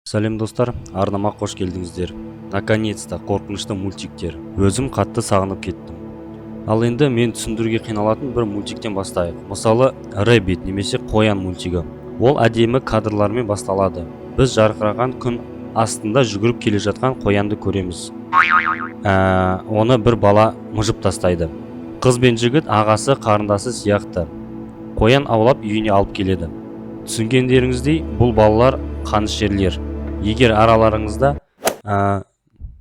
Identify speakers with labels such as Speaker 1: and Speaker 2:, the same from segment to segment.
Speaker 1: Сәлем достар, арнама қош келдіңіздер. Наконец-то қорқынышты мультиктер. Өзім қатты сағынып кеттім. Ал енді мен түсіндіруге қиналатын бір мультиктен бастайық. Мысалы, Рэббит немесе қоян мультигі. Ол әдемі кадрлармен басталады. Біз жарқыраған күн астында жүгіріп келе жатқан қоянды көреміз. Оны бір бала мұжып тастайды. Қыз бен жігіт ағасы, қарындасы сияқты. Қоян аулап үйіне алып келеді. Түсінгендеріңіздей, бұл балалар қанішерлер. Егер араларыңызда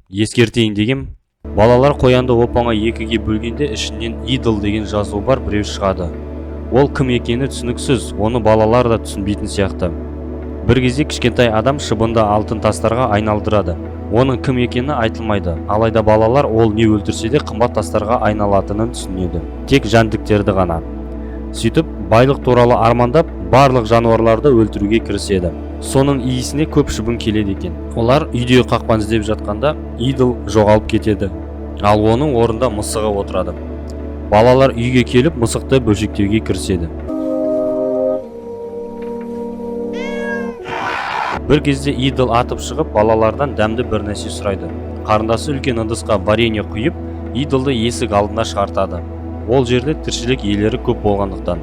Speaker 1: ескертейін дегем, балалар қоянды оп-оңай екіге бөлгенде ішінен идол деген жазу бар біреу шығады. Ол кім екені түсініксіз, оны балалар да түсінбейтін сияқты. Бір кезде кішкентай адам шыбынды алтын тастарға айналдырады. Оның кім екені айтылмайды, алайда балалар ол не өлтірсе де қымбат тастарға айналатынын түсінеді. Тек жәндіктерді ғана. Сөйтіп, байлық туралы армандап, барлық жануарларды өлтіруге кіріседі. Соның иісіне көп шыбын келеді екен. Олар үйде қақпан іздеп жатқанда идол жоғалып кетеді. Ал оның орнында мысығы отырады. Балалар үйге келіп мысықты бөлшектеуге кіріседі. Бір кезде идол атып шығып, балалардан дәмді бір нәрсе сұрайды. Қарындасы үлкен ыдысқа варенье құйып, идолды есік алдына шығартады. Ол жерде тіршілік иелері көп болғандықтан.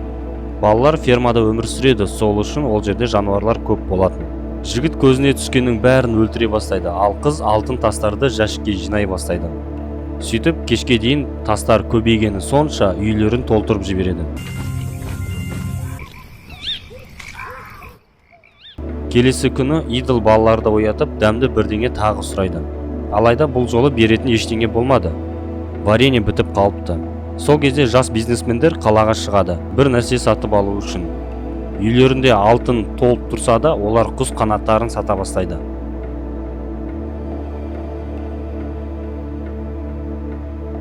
Speaker 1: Балалар фермада өмір сүреді, сол үшін ол жерде жануарлар көп болатын. Жігіт көзіне түскеннің бәрін өлтіре бастайды, ал қыз алтын тастарды жәшікке жинай бастайды. Сөйтіп, кешке дейін тастар көбейгені сонша үйлерін толтырып жібереді. Келесі күні идол балаларды оятып, дәмді бірдеңе тағы сұрайды. Алайда бұл жолы беретін ештеңе болмады. Варенье бітіп қалыпты. Сол кезде жас бизнесмендер қалаға шығады, бір нәрсе сатып алу үшін. Үйлерінде алтын толып тұрса да, олар құс қанаттарын сата бастайды.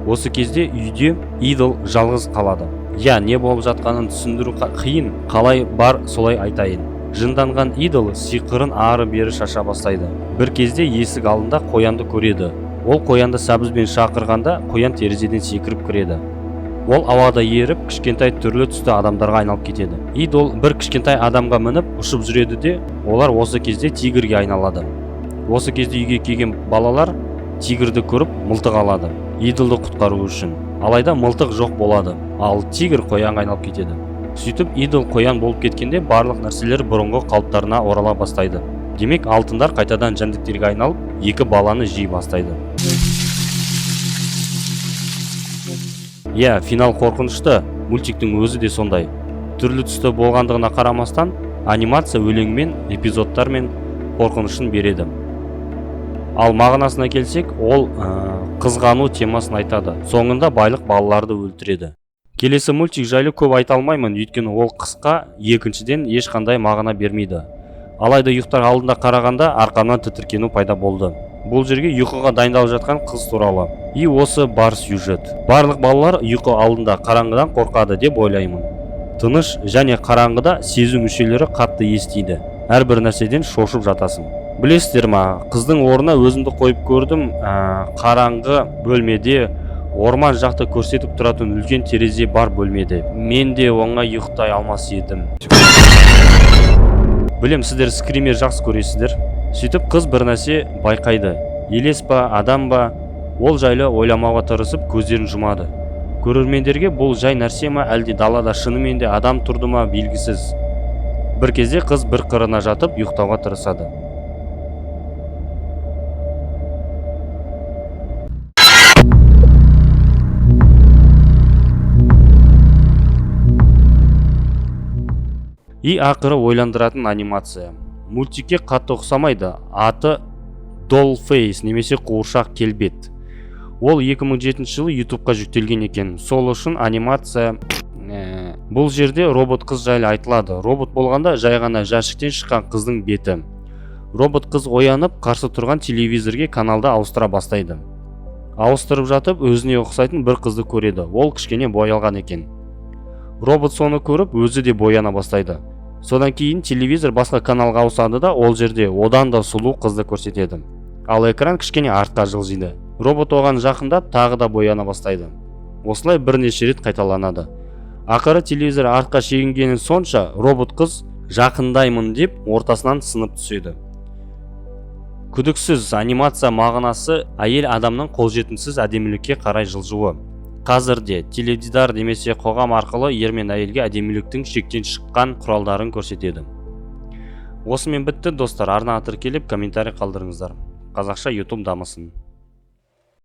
Speaker 1: Осы кезде үйде идол жалғыз қалады. Не болып жатқанын түсіндіру қиын, қалай бар солай айтайын. Жынданған идол сиқырын ары-бері шаша бастайды. Бір кезде есік алдында қоянды көреді. Ол қоянды сәбізбен шақырғанда, қоян терезеден секіріп кіреді. Ол ауада еріп, кішкентай түрлі түсті адамдарға айналып кетеді. Идол бір кішкентай адамға мініп, ұшып жүреді де, олар осы кезде тигрге айналады. Осы кезде үйге келген балалар тигрді көріп, мылтық алады. Идолды құтқару үшін. Алайда мылтық жоқ болады, ал тигр қоянға айналып кетеді. Сөйтіп, идол қоян болып кеткенде барлық нәрселер бұрынғы қалыптарына орала бастайды. Демек, алтындар қайтадан жәндіктерге айналып, екі баланы жей бастайды. Финал қорқынышты, мультиктің өзі де сондай. Түрлі түсті болғандығына қарамастан, анимация өлеңмен, эпизодтармен қорқынышын береді. Ал мағынасына келсек, ол қызғану темасын айтады. Соңында байлық балаларды өлтіреді. Келесі мультик жайлы көп айта алмаймын, өйткені ол қысқа, екіншіден ешқандай мағына бермейді. Алайда ұйықтар алдында қарағанда арқамнан тітіркену пайда болды. Бұл жерге ұйқыға дайындалып жатқан қыз туралы. Осы бар сюжет. Барлық балалар ұйқы алдында қараңғыдан қорқады деп ойлаймын. Тыныш және қараңғыда сезу мүшелері қатты естиді. Әрбір нәрседен шошып жатасың. Білесіздер ма, қыздың орнына өзімді қойып көрдім. Қараңғы бөлмеде орман жақты көрсетіп тұратын үлкен терезе бар бөлмеде. Мен де оңай ұйықтай алмас едім. Білем, сіздер скример жақсы көресіздер. Сөйтіп қыз бір нәрсе байқайды. Елес па, адам ба, ол жайлы ойламауға тырысып көздерін жұмады. Көрермендерге бұл жай нәрсе ма, әлде далада шынымен де адам тұрды ма белгісіз. Бір кезде қыз бір қырына жатып ұйықтауға тырысады. Ақыры ойландыратын анимация. Мультикке қатты ұқсамайды. Аты Dollface немесе қуыршақ келбет. Ол 2007 жылы YouTube-қа жүктелген екен. Сол үшін анимация бұл жерде робот қыз жайлы айтылады. Робот болғанда жай ғана жәшіктен шыққан қыздың беті. Робот қыз оянып, қарсы тұрған телевизорге каналды ауыстыра бастайды. Ауыстырып жатып, өзіне ұқсайтын бір қызды көреді. Ол кішкене боялған екен. Робот соны көріп, өзі де бояна бастайды. Содан кейін телевизор басқа каналға ауысады да, ол жерде одан да сұлу қызды көрсетеді. Ал экран кішкене артқа жылжиды. Робот оған жақындап, тағы да бояна бастайды. Осылай бірнеше рет қайталанады. Ақыры телевизор артқа шегінгені сонша, робот қыз жақындаймын деп ортасынан сынып түседі. Күдіксіз анимация мағынасы әйел адамның қолжетімсіз әдемілікке қарай жылжуы. Қазірде теледидар немесе қоғам арқылы ер мен әйелге әдеміліктің шектен шыққан құралдарын көрсетеді. Осымен бітті достар. Арнаға тіркеліп комментарий қалдырыңыздар. Қазақша YouTube дамысын.